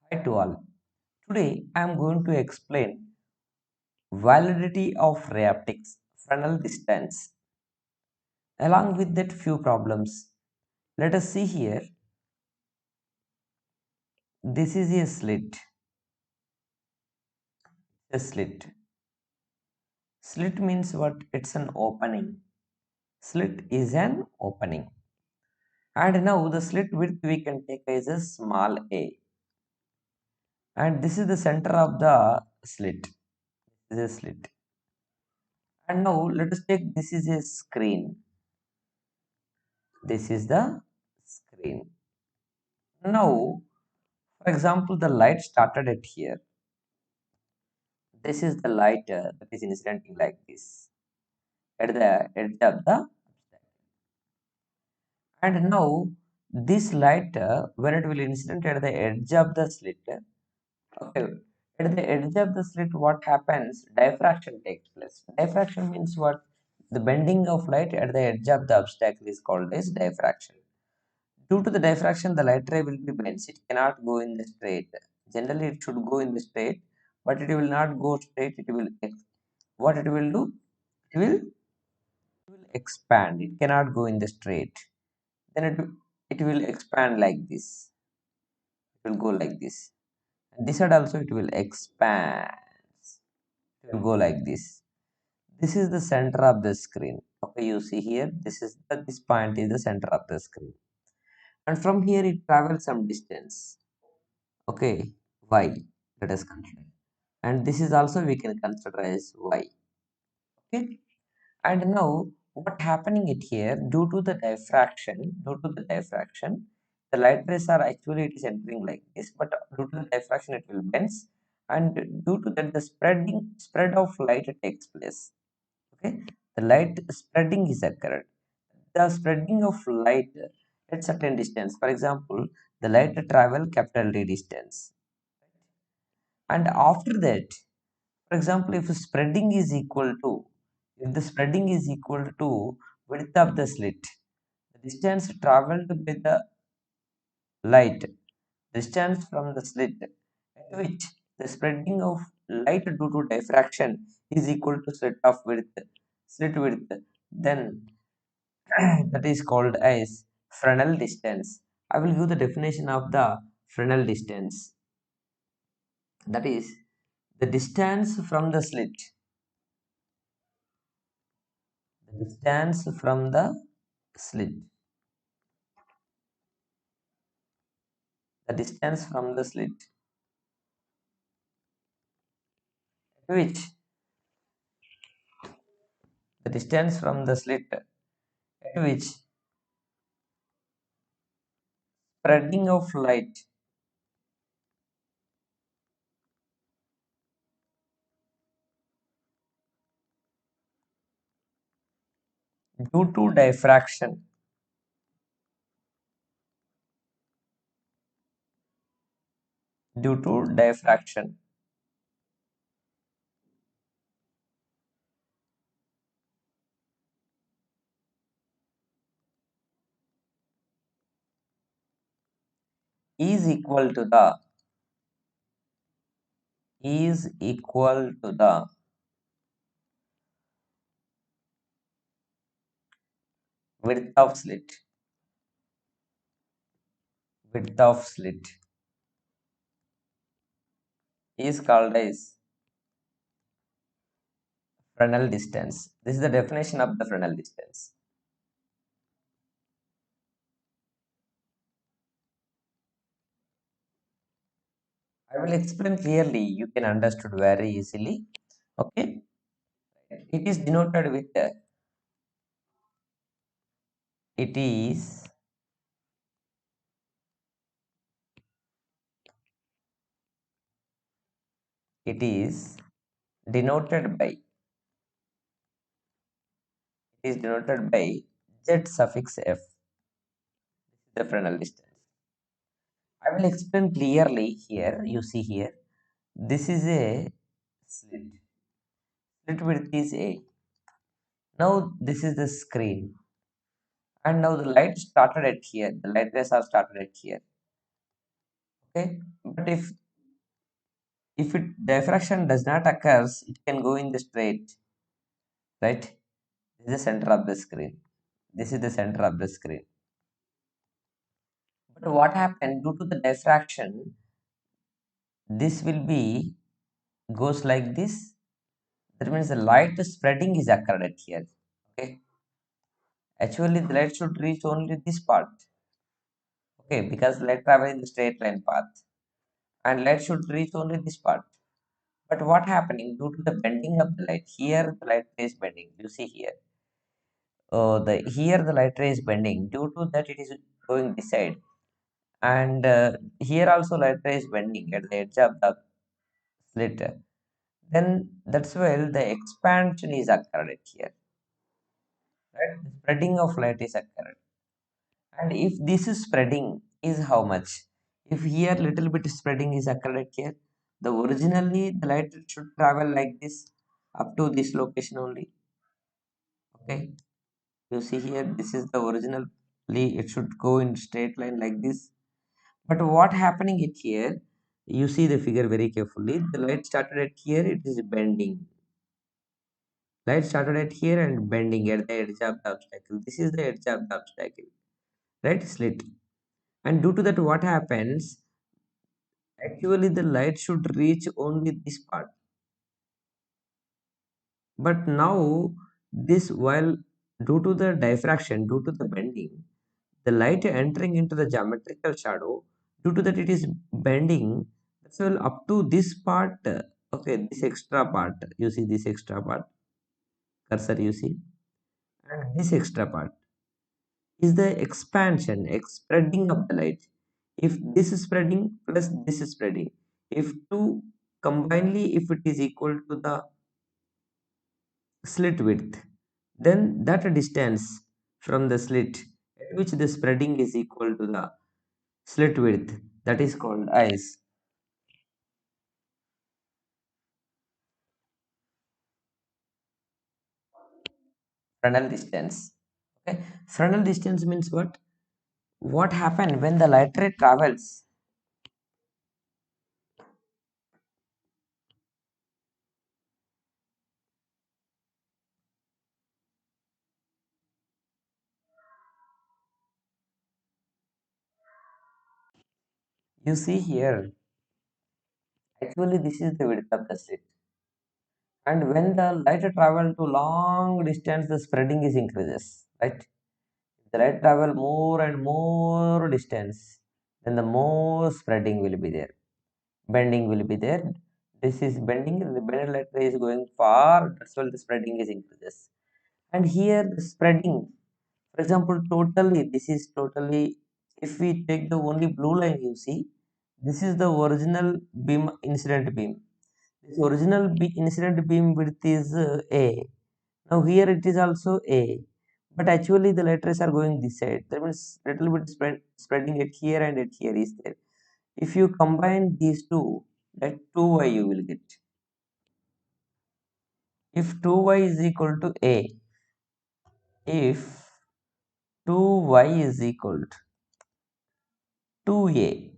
Hi to all. Today I am going to explain validity of ray optics, Fresnel distance, along with that few problems. Let us see here. This is a slit. A slit. Slit means what? It's an opening. Slit is an opening. And now the slit width we can take as a small a. And this is the center of the slit. This is a slit. And now let us take this is a screen. This is the screen. Now, for example, the light started at here. This is the light that is incidenting like this at the edge of the and now this light when it will incident at the edge of the slit. Okay, at the edge of the slit, what happens? Diffraction takes place. Diffraction means what? The bending of light at the edge of the obstacle is called as diffraction. Due to the diffraction, the light ray will be bent. It cannot go in the straight. Generally, it should go in the straight, but it will not go straight. It will what it will do? It will expand. It cannot go in the straight. Then it will expand like this. It will go like this. And this side also it will expand. It will go like this. This is the center of the screen. Okay, you see here. This point is the center of the screen, and from here it travels some distance. Okay, y. Let us consider, and this is also we can consider as y. Okay, and now what happening it here due to the diffraction, the light rays are actually it is entering like this, but due to the diffraction it will bends, and due to that the spread of light takes place. Okay, the light spreading is occurred. The spreading of light at certain distance. For example, the light travel capital D distance, and after that, for example, if the spreading is equal to width of the slit, the distance traveled by the light, distance from the slit at which the spreading of light due to diffraction is equal to slit width, then that is called as Fresnel distance. I will give the definition of the Fresnel distance. That is the distance from the slit. The distance from the slit. The distance from the slit which the distance from the slit at which spreading of light due to diffraction due to diffraction is equal to the is equal to the width of slit. Width of slit is called as Fresnel distance. This is the definition of the Fresnel distance. I will explain clearly. You can understood very easily. Okay, it is denoted with it is it is denoted by z suffix f, the Fresnel distance. I will explain clearly here. You see here, this is a slit. Slit width is a. Now this is the screen, and now the light started at here. The light rays are started at here. Okay, but if it diffraction does not occurs, it can go in the straight, right? This is the center of the screen. This is the center of the screen. But what happened due to the diffraction? This will be goes like this. That means the light spreading is occurred at here. Okay, actually the light should reach only this part. Okay, because light travel in the straight line path, and light should reach only this part. But what happening due to the bending of the light? Here the light ray is bending. You see here. The here the light ray is bending. Due to that, it is going this side, and here also light ray is bending at the edge of the slit. Then that's why the expansion is occurred at here. Right? The spreading of light is occurred. And if this is spreading is how much? If here little bit spreading is occurred here, the originally the light should travel like this up to this location only. Okay, you see here, this is the originally it should go in straight line like this. But what happening it here? You see the figure very carefully. The light started at here, it is bending. Light started at here and bending at the edge of the obstacle. This is the edge of the obstacle, right? Slit. And due to that, what happens? Actually, the light should reach only this part. But now, this while due to the diffraction, due to the bending, the light entering into the geometrical shadow, due to that it is bending. So up to this part, okay, this extra part, you see this extra part, cursor you see, and this extra part is the expansion, spreading of the light. If this is spreading plus this is spreading, if two combinedly, if it is equal to the slit width, then that distance from the slit at which the spreading is equal to the slit width, that is called as Fresnel distance. Okay, Fresnel distance means what? What happened when the light ray travels? You see here, actually this is the width of the slit. And when the light travel to long distance, the spreading is increases, right? The light travel more and more distance, then the more spreading will be there. Bending will be there. This is bending, the bended light ray is going far, that's why the spreading is increases. And here the spreading, for example, totally, this is totally, if we take the only blue line, you see, this is the original beam, incident beam. This original incident beam width is A. Now here it is also A, but actually the light rays are going this side. That means little bit spreading at here and at here is there. If you combine these two, that 2y you will get. If 2y is equal to A, if 2y is equal to 2a,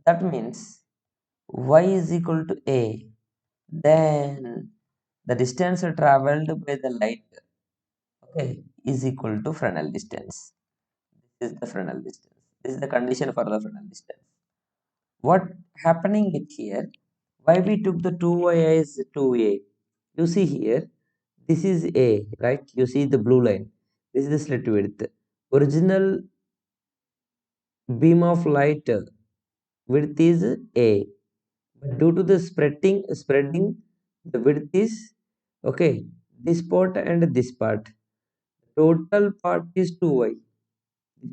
that means y is equal to A, then the distance traveled by the light, okay, is equal to Fresnel distance. This is the Fresnel distance. This is the condition for the Fresnel distance. What happening it here? Why we took the 2y as 2a? You see here, this is A, right? You see the blue line. This is the slit width. Original beam of light width is A. But due to the spreading, the width is okay. This part and this part. Total part is 2y.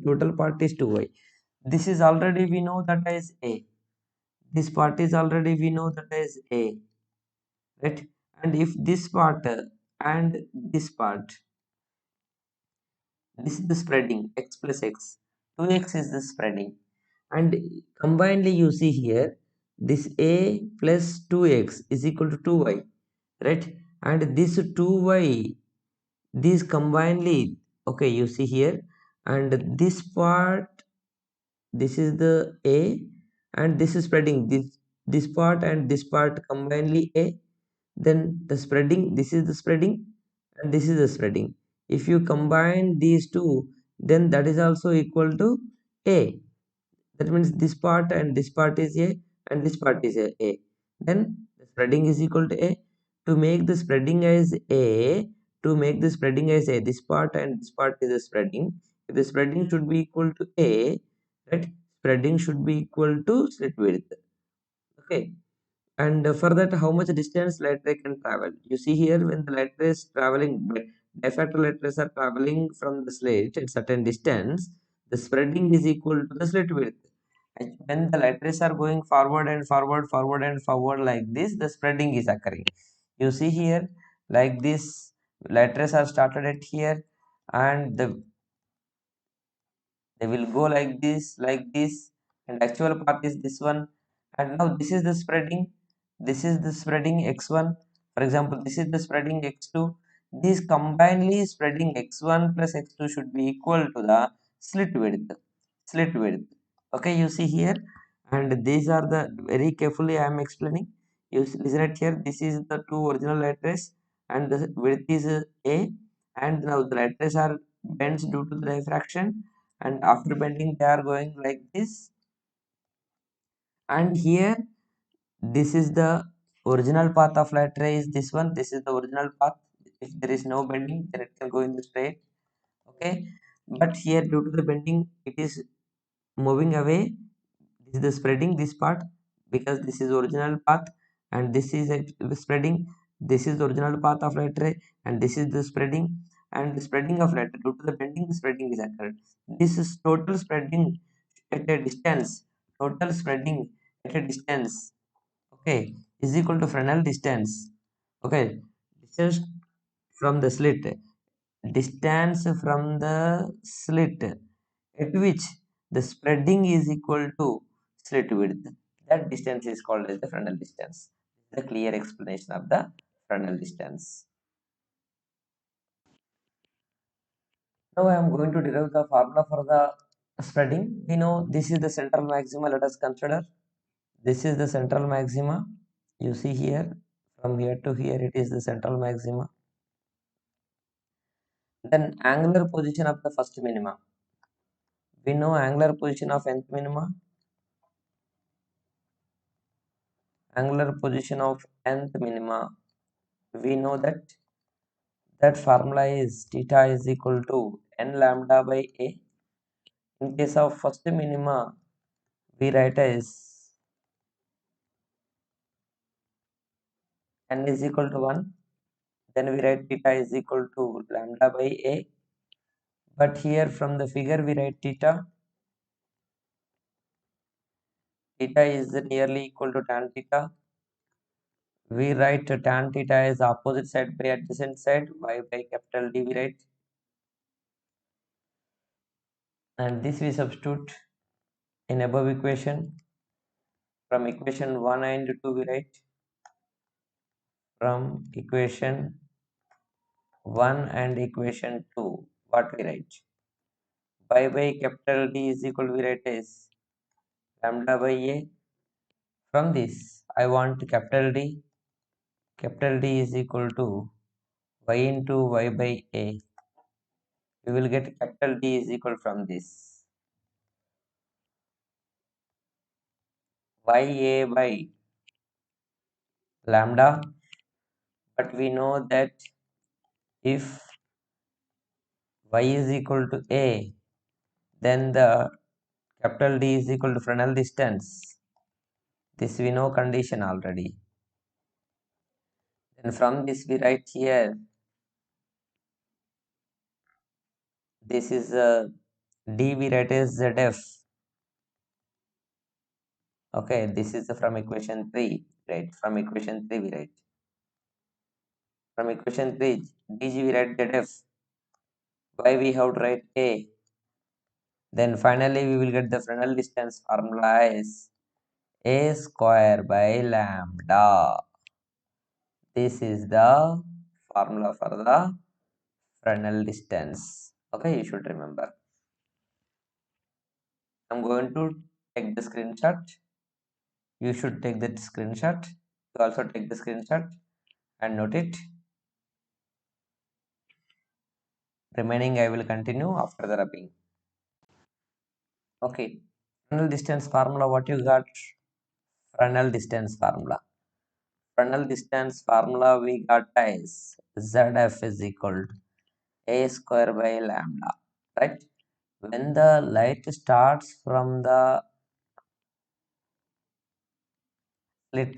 Total part is 2y. This is already we know that as A. This part is already we know that as A, right? And if this part and this part, this is the spreading, x plus x, 2x is the spreading, and combinedly you see here, this A plus 2x is equal to 2y, right? And this 2y, these combinedly, okay, you see here, and this part this is the A, and this is spreading this part and this part combinedly A. Then the spreading, this is the spreading and this is the spreading. If you combine these two, then that is also equal to A. That means this part and this part is A and this part is A. Then the spreading is equal to A. To make the spreading as A, to make the spreading as A, this part and this part is the spreading. If the spreading should be equal to A, right? Spreading should be equal to slit width. Okay. And for that, how much distance light ray can travel? You see here, when the light ray is traveling, diffracted light rays are traveling from the slit at certain distance, the spreading is equal to the slit width. And when the light rays are going forward and forward, forward and forward like this, the spreading is occurring. You see here, like this, light rays are started at here, and they will go like this, and actual path is this one. And now this is the spreading, this is the spreading x1, for example this is the spreading x2. These combinedly spreading x1 plus x2 should be equal to the slit width. Okay, you see here, and these are the, very carefully I am explaining. You listen it here, this is the two original light rays and the width is a, and now the light rays are bends due to the diffraction, and after bending they are going like this. And here, this is the original path of light ray is this one, this is the original path. If there is no bending, then it can go in the straight. Okay, but here due to the bending it is moving away. This is the spreading, this part, because this is original path and this is a spreading. This is the original path of light ray and this is the spreading, and the spreading of light ray due to the bending, the spreading is occurred. This is total spreading at a distance, total spreading at a distance, okay, is equal to Fresnel distance. Okay, distance from the slit, distance from the slit at which the spreading is equal to slit width. That distance is called as the Fresnel distance. The clear explanation of the Fresnel distance. Now I am going to derive the formula for the spreading. We know this is the central maxima. Let us consider this is the central maxima. You see here, from here to here it is the central maxima. Then angular position of the first minima. We know angular position of nth minima. Angular position of nth minima. We know that formula is theta is equal to n lambda by a. In case of first minima, we write as n is equal to 1. Then we write theta is equal to lambda by a. But here from the figure we write theta. Theta is nearly equal to tan theta. We write tan theta as opposite side by adjacent side, y by capital D we write. And this we substitute in above equation. From equation 1 and 2 we write. From equation 1 and equation 2, what we write? Y by capital D is equal to, we write as lambda by A. From this, I want capital D. Capital D is equal to y into y by A. We will get capital D is equal from this. Ya by lambda. But we know that if y is equal to A, then the capital D is equal to Fresnel distance. This we know condition already. Then from this we write here, this is D we write as ZF. Okay, this is from equation 3, right? From equation 3 we write. From equation 3, DG we write ZF. Y we have to write A. Then finally we will get the Fresnel distance formula as A square by lambda. This is the formula for the Fresnel distance. Okay, you should remember. I'm going to take the screenshot. You should take that screenshot. You also take the screenshot and note it. Remaining I will continue after the rubbing. Okay. Fresnel distance formula, what you got? Fresnel distance formula. Fresnel distance formula we got is ZF is equal to A square by lambda. Right? When the light starts from the slit,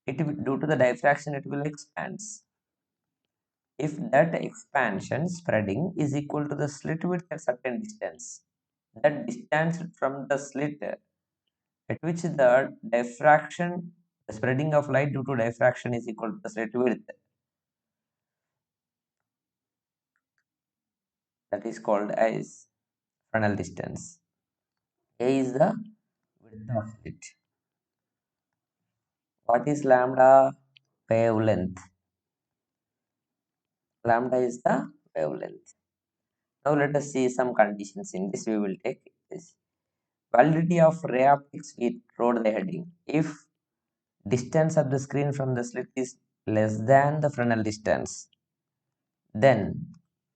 due to the diffraction it will expands. If that expansion spreading is equal to the slit width at certain distance, that distance from the slit at which the diffraction, the spreading of light due to diffraction is equal to the slit width, that is called as Fresnel distance. A is the width of slit. What is lambda? Wavelength. Lambda is the wavelength. Now let us see some conditions. In this we will take this. Validity of ray optics, we wrote the heading. If distance of the screen from the slit is less than the Fresnel distance, then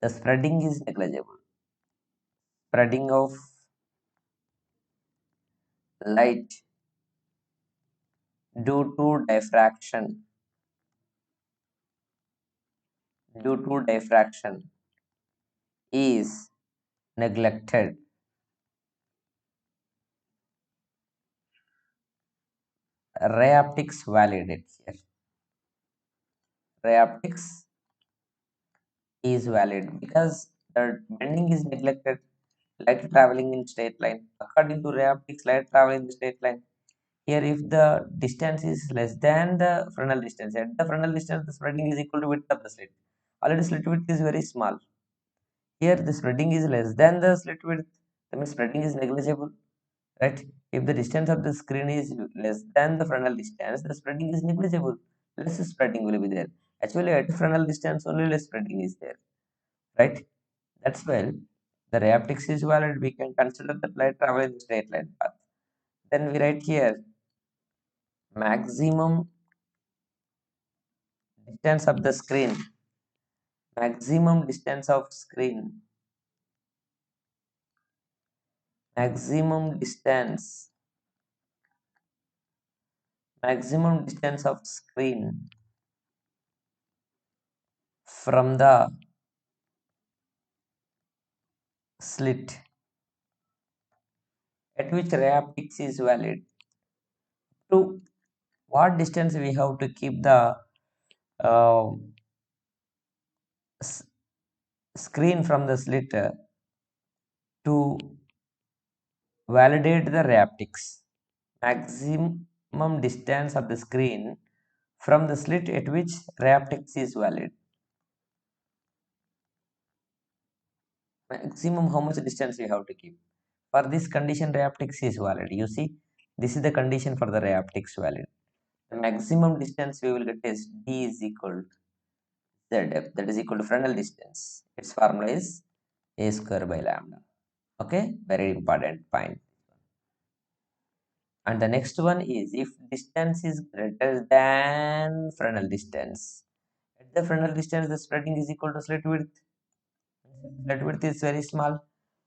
the spreading is negligible. Spreading of light due to diffraction is neglected. Ray optics validate here. Ray optics is valid because the bending is neglected. Light traveling in straight line. According to ray optics, light traveling in straight line. Here, if the distance is less than the Fresnel distance, at the Fresnel distance, the spreading is equal to width of the slit. Already slit width is very small. Here, the spreading is less than the slit width. That means spreading is negligible, right? If the distance of the screen is less than the Fresnel distance, the spreading is negligible. Less spreading will be there. Actually, at Fresnel distance, only less spreading is there, right? That's why the ray optics is valid. We can consider the light travel in straight line path. Then we write here maximum distance of the screen, maximum distance of screen, maximum distance, maximum distance of screen from the slit at which ray optics is valid. To what distance we have to keep the uh, screen from the slit to validate the ray optics. Maximum distance of the screen from the slit at which ray optics is valid. Maximum how much distance we have to keep. For this condition, ray optics is valid. You see, this is the condition for the ray optics valid. The maximum distance we will get is D is equal to ZF, that is equal to Fresnel distance. Its formula is A square by lambda. Okay, very important point. And the next one is if distance is greater than Fresnel distance. At the Fresnel distance, the spreading is equal to slit width. Slit width is very small.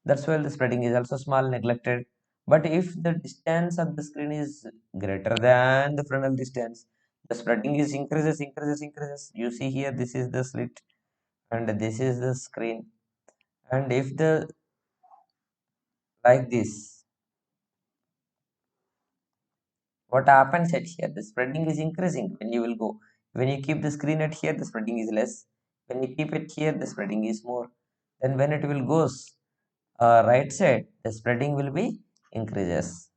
That's why the spreading is also small, neglected. But if the distance of the screen is greater than the Fresnel distance, the spreading is increases. You see here, this is the slit and this is the screen. And if the like this, what happens at here? The spreading is increasing when you will go. When you keep the screen at here, the spreading is less. When you keep it here, the spreading is more. Then when it will goes right side, the spreading will be increases.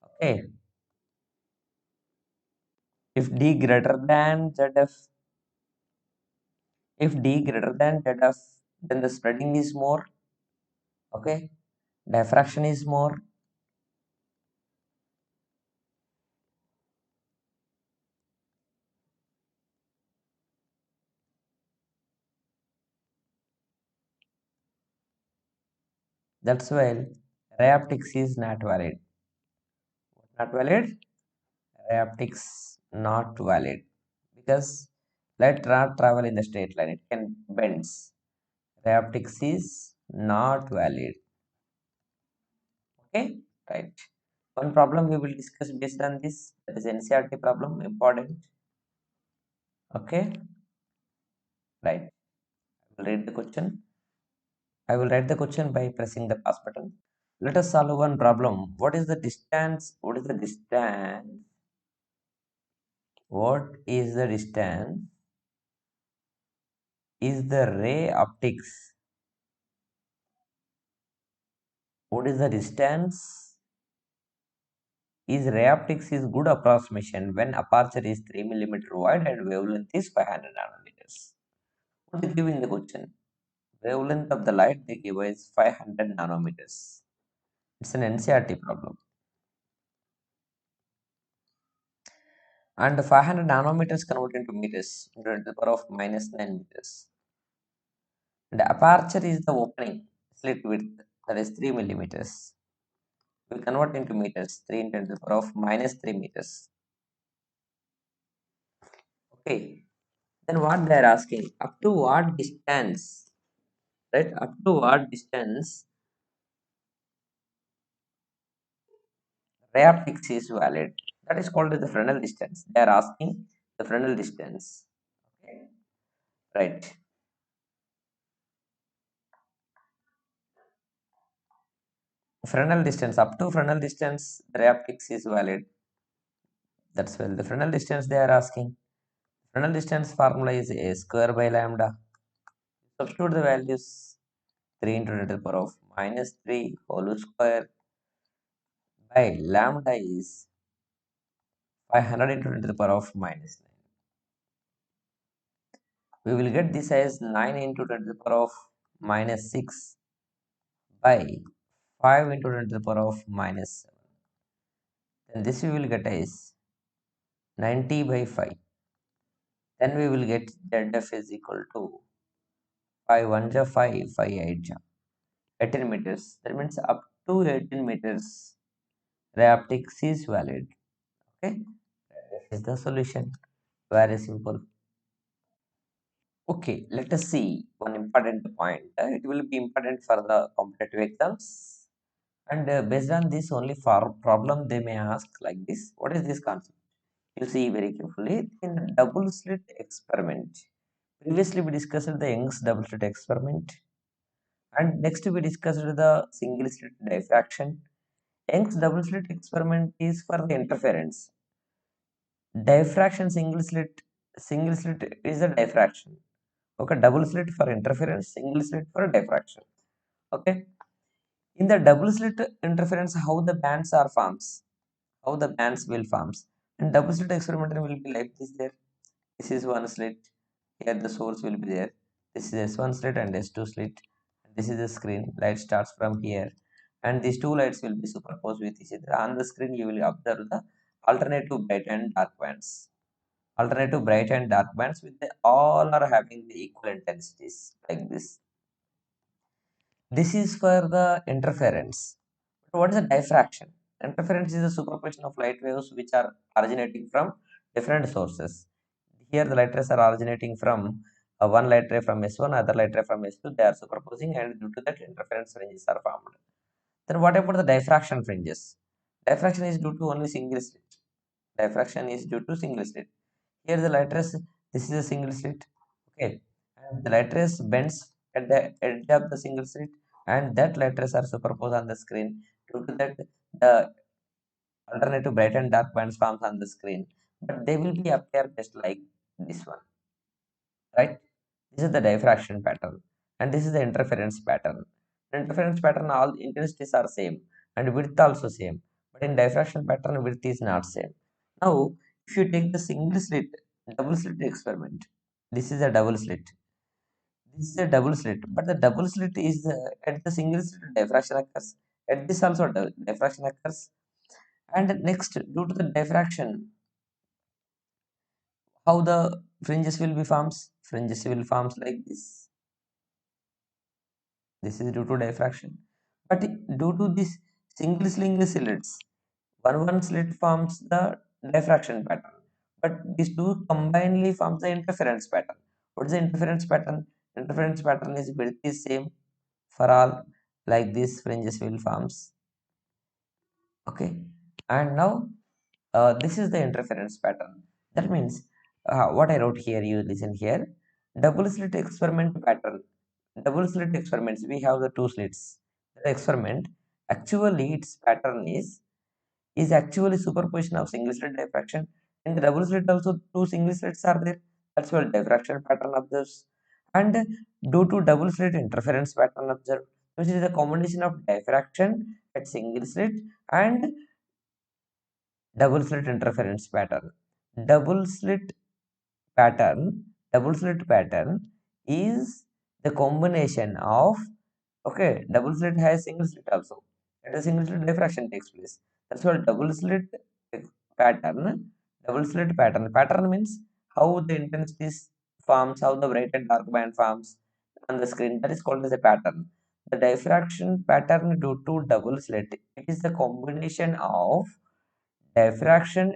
Okay. If D greater than ZF, if D greater than ZF, then the spreading is more. Okay. Diffraction is more. That's why Rheoptics is not valid. Not valid? Rheoptics not valid because light cannot travel in the straight line. It can bends. Rheoptics is not valid. Okay, right. One problem we will discuss based on this. That is NCRT problem. Important. Okay, right. I will read the question. I will write the question by pressing the pause button. Let us solve one problem. What is the distance? What is the distance? What is the distance? Is the ray optics? What is the distance? Is ray optics is good approximation when aperture is 3 millimeter wide and wavelength is 500 nanometers. What they give in the question? Wavelength of the light they give is 500 nanometers. It's an NCRT problem. And 500 nanometers converted into meters, into the power of minus 9 meters. The aperture is the opening slit width, that is 3 millimeters. We convert into meters, 3 into 10 to the power of minus 3 meters. Okay, then what they are asking, up to what distance, right? Up to what distance ray optics is valid? That is called as the Fresnel distance. They are asking the Fresnel distance. Okay, right. Fresnel distance, up to Fresnel distance, the ray optics is valid. That's well. The Fresnel distance they are asking. Fresnel distance formula is a square by lambda. Substitute the values 3 into 10 to the power of minus 3 whole square by lambda is 500 into 10 to the power of minus 9. We will get this as 9 into 10 to the power of minus 6 by 5 into 10 to the power of minus 7. Then this we will get as 90 by 5. Then we will get ZF is equal to 5 1 ja 5, 5 8 ja 18 meters. That means up to 18 meters ray optics is valid. Okay, this is the solution. Very simple. Okay, let us see one important point. It will be important for the competitive exams. And based on this, only for problem they may ask like this. What is this concept? You see very carefully in the double slit experiment. Previously, we discussed the Young's double slit experiment, and next we discussed the single slit diffraction. Young's double slit experiment is for the interference. Diffraction single slit is a diffraction. Okay, double slit for interference, single slit for diffraction. Okay, in the double slit interference, how the bands are forms, how the bands will forms. And double slit experiment will be like this there. This is one slit. Here the source will be there. This is S1 slit and S2 slit. This is the screen. Light starts from here. And these two lights will be superposed with each other. On the screen, you will observe the alternative bright and dark bands. Alternative bright and dark bands with the, all are having the equal intensities like this. This is for the interference. What is the diffraction? Interference is a superposition of light waves which are originating from different sources. Here the light rays are originating from one light ray from S1, other light ray from S2. They are superposing, and due to that interference fringes are formed. Then what about the diffraction fringes? Diffraction is due to only single slit. Diffraction is due to single slit. Here the light rays, this is a single slit. Okay, and the light rays bends at the edge of the single slit, and that light rays are superposed on the screen. Due to that, the alternative bright and dark bands forms on the screen, but they will be appear just like this one, right? This is the diffraction pattern, and this is the interference pattern. In interference pattern, all intensities are same, and width also same, but in diffraction pattern, width is not same. Now, if you take the single slit, double slit experiment, this is a double slit. This is a double slit, but the double slit is at the single slit diffraction occurs. At this also diffraction occurs, and next due to the diffraction, how the fringes will be forms? Fringes will forms like this. This is due to diffraction. But due to this single slits, one slit forms the diffraction pattern, but these two combinedly forms the interference pattern. What is the interference pattern? Interference pattern is width is same for all, like this fringes will forms. Okay, and now this is the interference pattern. That means what I wrote here, you listen here. Double slit experiment pattern. Double slit experiments, we have the two slits. The experiment, actually its pattern is actually superposition of single slit diffraction. In the double slit also two single slits are there. That's why diffraction pattern observes. And due to double slit interference pattern observed, which is a combination of diffraction at single slit and double slit interference pattern. Double slit pattern, double slit pattern is the combination of, okay, double slit has single slit also. And a single slit diffraction takes place. That's why double slit pattern, double slit pattern. Pattern means how the intensity forms, how the bright and dark band forms on the screen. That is called as a pattern. The diffraction pattern due to double slit, it is the combination of diffraction.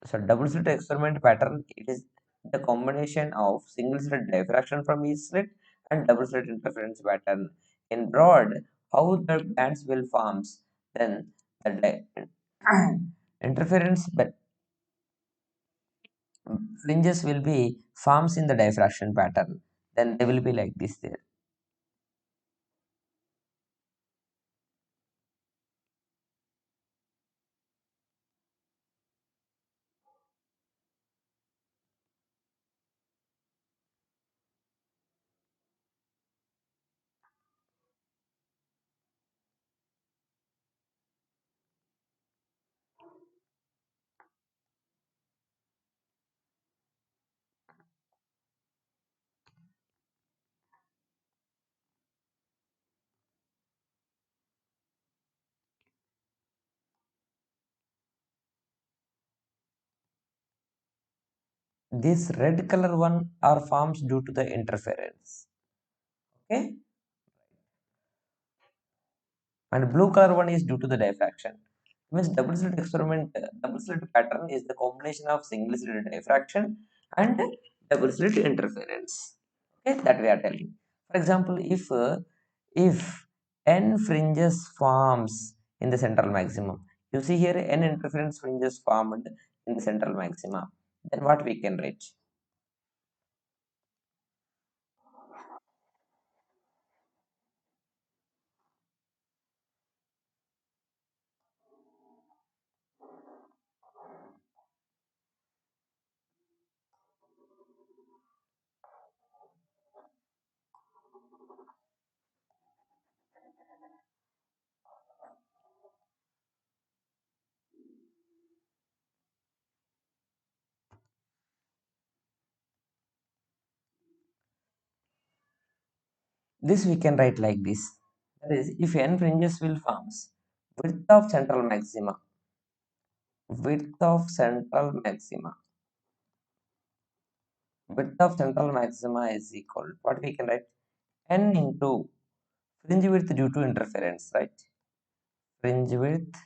So double slit experiment pattern, it is the combination of single slit diffraction from each slit and double slit interference pattern. In broad, how the bands will forms, then the interference but fringes will be forms in the diffraction pattern. Then they will be like this there. This red color one are forms due to the interference. Okay, and blue color one is due to the diffraction. Means double slit experiment, double slit pattern is the combination of single slit diffraction and double slit interference. Okay, that we are telling. For example, if n fringes forms in the central maximum, you see here n interference fringes formed in the central maxima, then what we can write? This we can write like this. That is, if n fringes will forms, width of central maxima, width of central maxima, width of central maxima is equal, what we can write, n into fringe width due to interference, right? Fringe width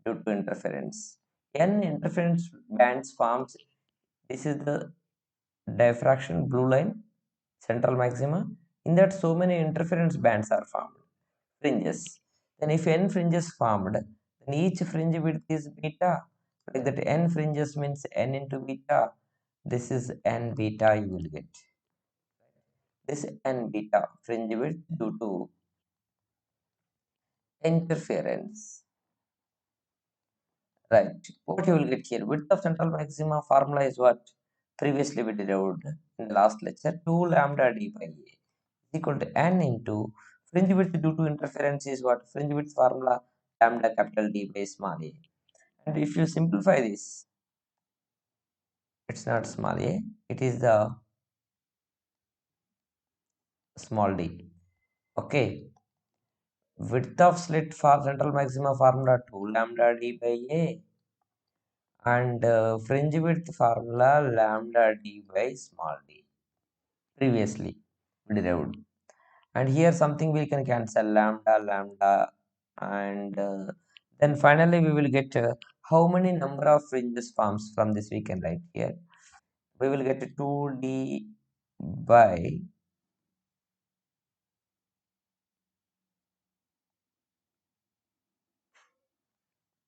due to interference. N interference bands forms. This is the diffraction blue line, central maxima. In that, so many interference bands are formed, fringes. Then, if n fringes formed, then each fringe width is beta. Like that, n fringes means n into beta. This is n beta you will get. This n beta fringe width due to interference. Right. What you will get here? Width of central maxima formula is what? Previously we derived in the last lecture. 2 lambda d by a is equal to n into fringe width due to interference is what? Fringe width formula lambda capital D by small a. And if you simplify this, it's not small a, it is the small d. Okay. Width of slit for central maxima formula 2 lambda d by a, and fringe width formula lambda d by small d. Previously derived. and here something we can cancel lambda lambda, and then finally we will get how many number of fringes forms from this we can write here. We will get 2d by,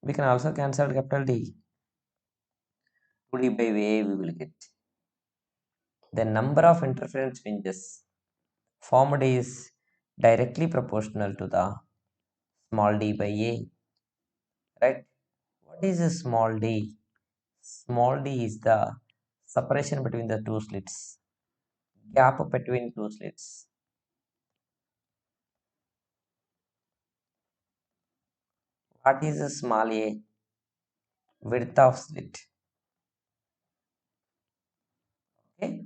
we can also cancel capital D, 2d by A we will get. The number of interference fringes formed is directly proportional to the small d by A, right? What is a small d? Small d is the separation between the two slits, gap between two slits. What is a small a? Width of slit. Okay,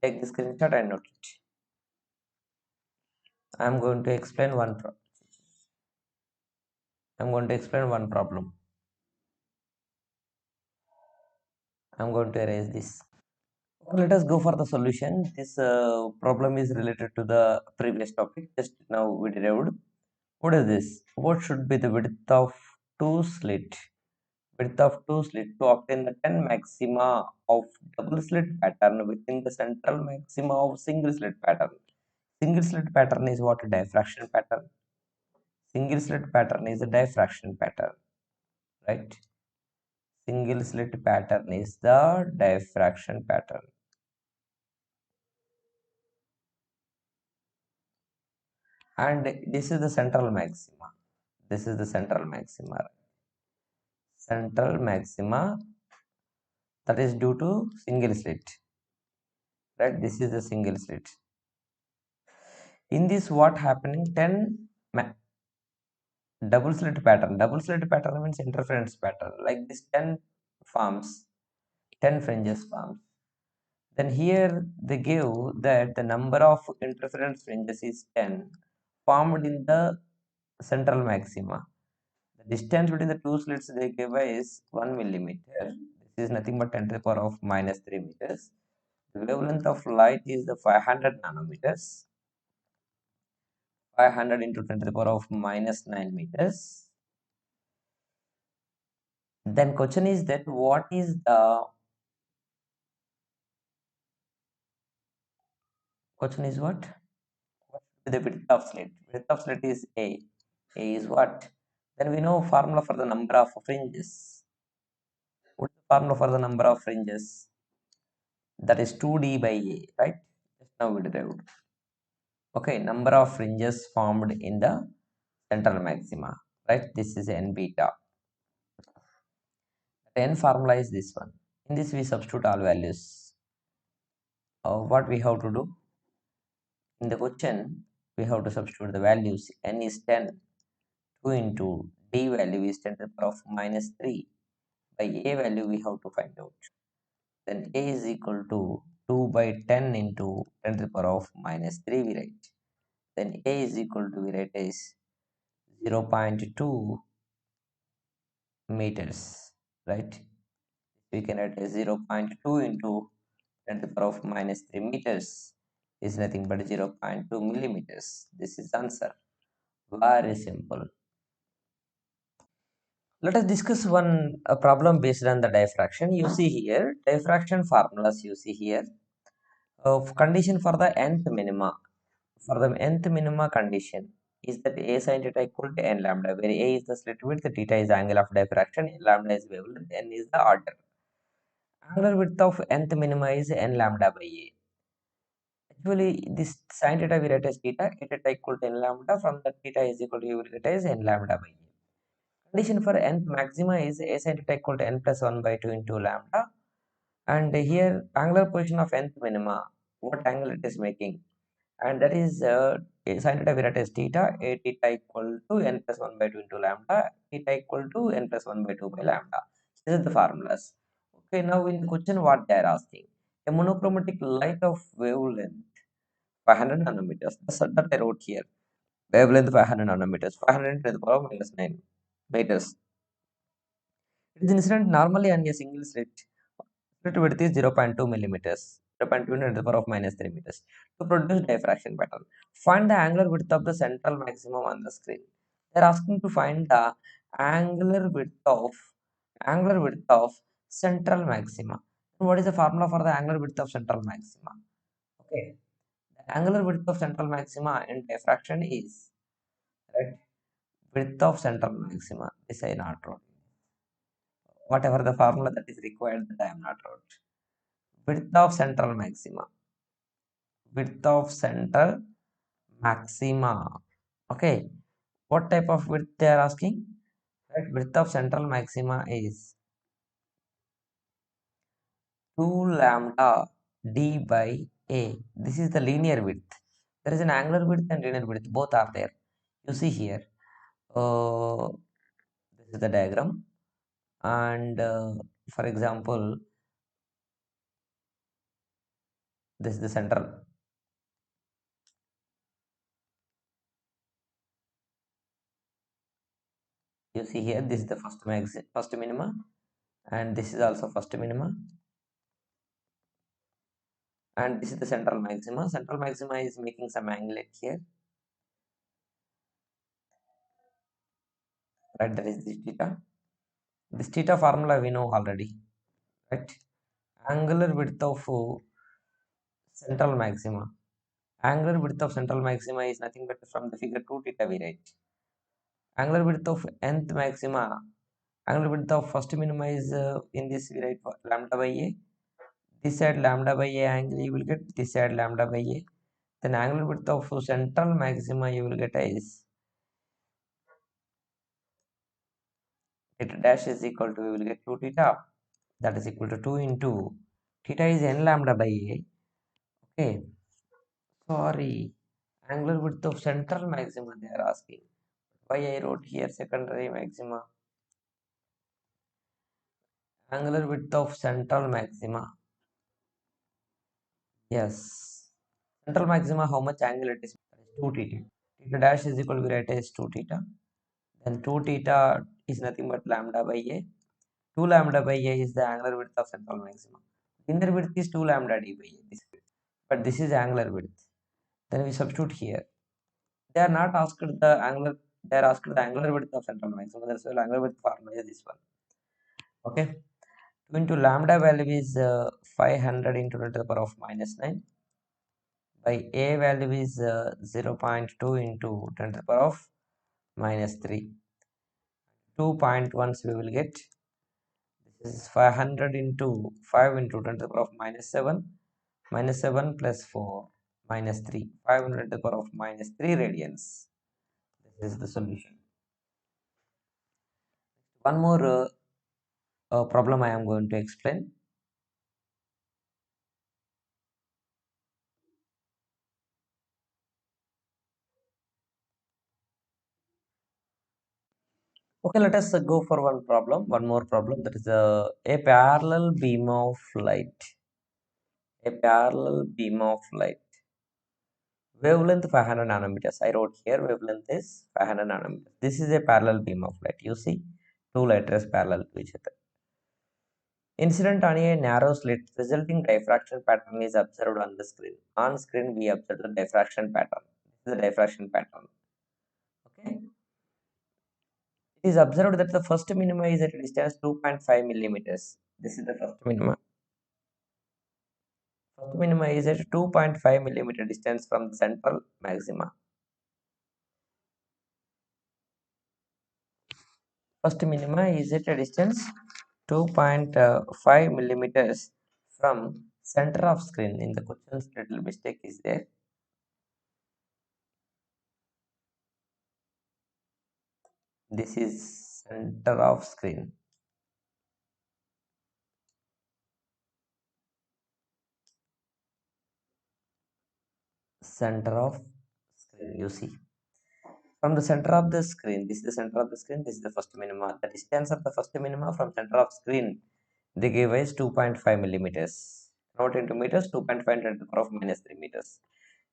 take the screenshot and note it. I am going to explain one problem. I'm going to explain one problem. I'm going to erase this. Let us go for the solution. This problem is related to the previous topic. Just now we derived. What is this? What should be the width of two slit? Width of two slit to obtain the 10 maxima of double slit pattern within the central maxima of single slit pattern. Single slit pattern is what? Diffraction pattern. Single slit pattern is a diffraction pattern, right? Single slit pattern is the diffraction pattern. And this is the central maxima. This is the central maxima. Central maxima that is due to single slit, right? This is the single slit. In this, what happening? 10 double slit pattern. Double slit pattern means interference pattern. Like this, 10 forms, 10 fringes forms. Then here they give that the number of interference fringes is 10 formed in the central maxima. The distance between the two slits they give is 1 millimeter. This is nothing but 10 to the power of minus 3 meters. The wavelength of light is the 500 nanometers. 500 into 10 to the power of minus 9 meters. Then question is that what is the question is what? What should be the width of slit? Width of slit is A. A is what? Then we know formula for the number of fringes. What is the formula for the number of fringes? That is 2d by A, right? Just now we derived. Okay, number of fringes formed in the central maxima, right? This is n beta. The n formula is this one. In this we substitute all values. What we have to do? In the question, we have to substitute the values. N is 10. 2 into d value is 10 to the power of minus 3. By a value we have to find out. Then a is equal to 2 by 10 into 10 to the power of minus 3 we write. Then a is equal to we write is 0.2 meters, right? We can write as 0.2 into 10 to the power of minus 3 meters is nothing but 0.2 millimeters. This is answer. Very simple. Let us discuss one problem based on the diffraction. You see here, diffraction formulas you see here. Condition for the nth minima. For the nth minima condition is that a sin theta equal to n lambda, where a is the slit width, theta is angle of diffraction, lambda is wavelength, n is the order. Angular width of nth minima is n lambda by a. Actually, this sin theta we write as theta, a theta equal to n lambda. From that theta is equal to, you will write as n lambda by a. Condition for nth maxima is a sin theta equal to n plus 1 by 2 into lambda. And here angular position of nth minima, what angle it is making, and that is sin theta we write as theta, a theta equal to n plus 1 by 2 into lambda, theta equal to n plus 1 by 2 by lambda. This is the formulas. Okay, now in the question what they are asking, a monochromatic light of wavelength 500 nanometers. That I wrote here. Wavelength 500 nanometers. 500 to the power of minus 9 meters. It is incident normally on a single slit. Slit width is 0.2 millimeters. 0.2 into the power of minus 3 meters to produce diffraction pattern. Find the angular width of the central maximum on the screen. They are asking to find the angular width of angular width of central maxima. What is the formula for the angular width of central maxima? Okay, the angular width of central maxima in diffraction is, right, width of central maxima. This I not wrote. Whatever the formula that is required, that I am not wrote. Width of central maxima. Width of central maxima. Okay, what type of width they are asking? Right, width of central maxima is 2 lambda d by a. This is the linear width. There is an angular width and linear width, both are there. You see here. This is the diagram, and for example, this is the central. You see here, this is the first minima, and this is also first minima, and this is the central maxima. Central maxima is making some anglet here, right? That is this theta. This theta formula we know already, right? Angular width of central maxima. Angular width of central maxima is nothing but from the figure 2 theta we write. Angular width of nth maxima. Angular width of first minima is in this we write lambda by a. This side lambda by a angle you will get, this side lambda by a. Then angular width of central maxima you will get is theta dash is equal to, we will get 2 theta, that is equal to 2 into theta is n lambda by a. Okay, sorry, angular width of central maxima they are asking. Why I wrote here secondary maxima? Angular width of central maxima. Yes, central maxima, how much angle it is? 2 theta. Theta dash is equal to, we write as 2 theta. Then 2 theta is nothing but lambda by a. 2 lambda by a is the angular width of central maxima. Linear width is 2 lambda d by a. But this is angular width. Then we substitute here. They are not asked the angular, they are asked the angular width of central maximum. That's why angular width formula is this one. Okay. 2 into lambda value is 500 into 10 to the power of minus 9 by a value is 0.2 into 10 to the power of minus 3. 2.1s we will get. This is 500 into 5 into 10 to the power of minus 7. Minus 7 plus 4 minus 3. 500 to the power of minus 3 radians. This is the solution. One more problem I am going to explain. Okay, let us go for one more problem. That is a parallel beam of light. A parallel beam of light. Wavelength 500 nanometers. I wrote here wavelength is 500 nanometers. This is a parallel beam of light. You see, two light rays parallel to each other. Incident on a narrow slit, resulting diffraction pattern is observed on the screen. On screen, we observe the diffraction pattern. This is the diffraction pattern. Okay. It is observed that the first minima is at a distance 2.5 millimeters. This is the first minima. First minima is at 2.5 millimeter distance from the central maxima. First minima is at a distance 2.5 millimeters from center of screen. In the questions, little mistake is there. This is center of screen. Center of screen, you see. From the center of the screen, this is the center of the screen, this is the first minima. The distance of the first minima from center of screen, they give us 2.5 millimeters. Not into meters, 2.5 into the power of minus 3 meters.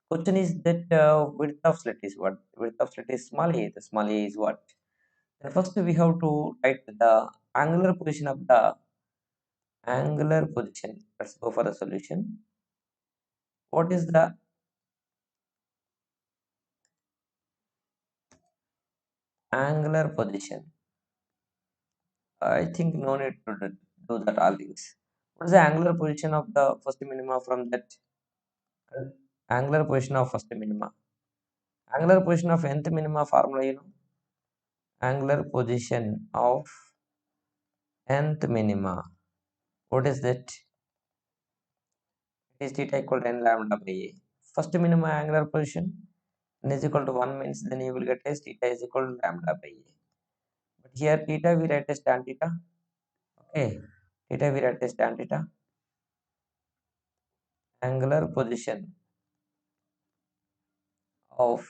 Question is that width of slit is what? Width of slit is small a. The small a is what? Then first we have to write the angular position of the angular position. Let's go for the solution. What is the angular position? I think no need to do that all things. What is the angular position of the first minima from that angular position of first minima? Angular position of nth minima formula, angular position of nth minima. What is that? It is theta equal to n lambda by a. First minima angular position n is equal to 1 means then you will get as theta is equal to lambda by a. But here theta we write as tan theta. Okay. Theta we write as tan theta. Angular position of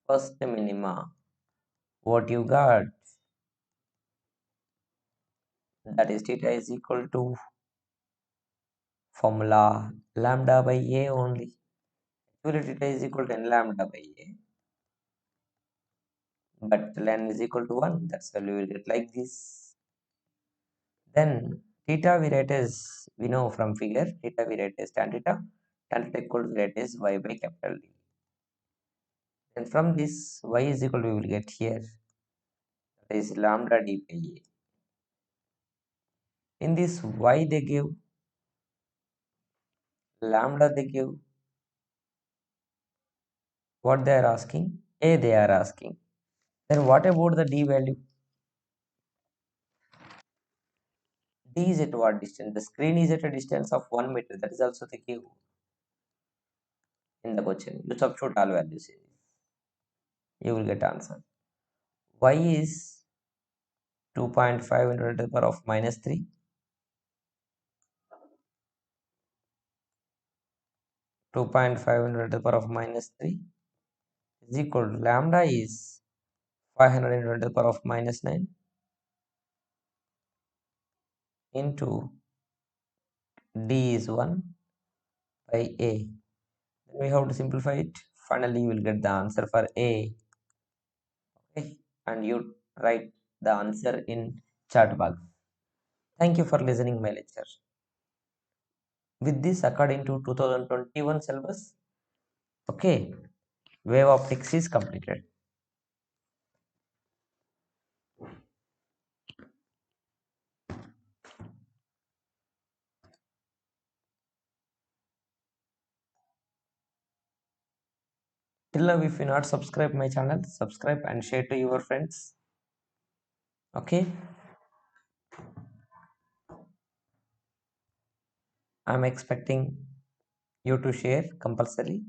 first minima. What you got? That is theta is equal to formula lambda by a only. Actually theta is equal to n lambda by a. But ln is equal to 1. That's why we will get like this. Then theta we write as, we know from figure, theta we write as tan theta equal to we write as y by capital D. And from this y is equal to we will get here, that is lambda d by a. In this y they give, lambda they give, what they are asking? A they are asking. Then what about the d value? D is at what distance? The screen is at a distance of 1 meter. That is also the give in the question. You substitute all values in it. You will get answer. Y is 2.5 into 10 to the power of minus 3. 2.5 into 10 to the power of minus 3 is equal to lambda is 500 into 10 to the power of minus 9 into d is 1 by a. Then we have to simplify it. Finally, you will get the answer for a. Okay, and you write the answer in chat box. Thank you for listening my lecture. With this, according to 2021 syllabus, okay, wave optics is completed. Till now, if you not subscribe my channel, subscribe and share to your friends. Okay, I'm expecting you to share compulsory.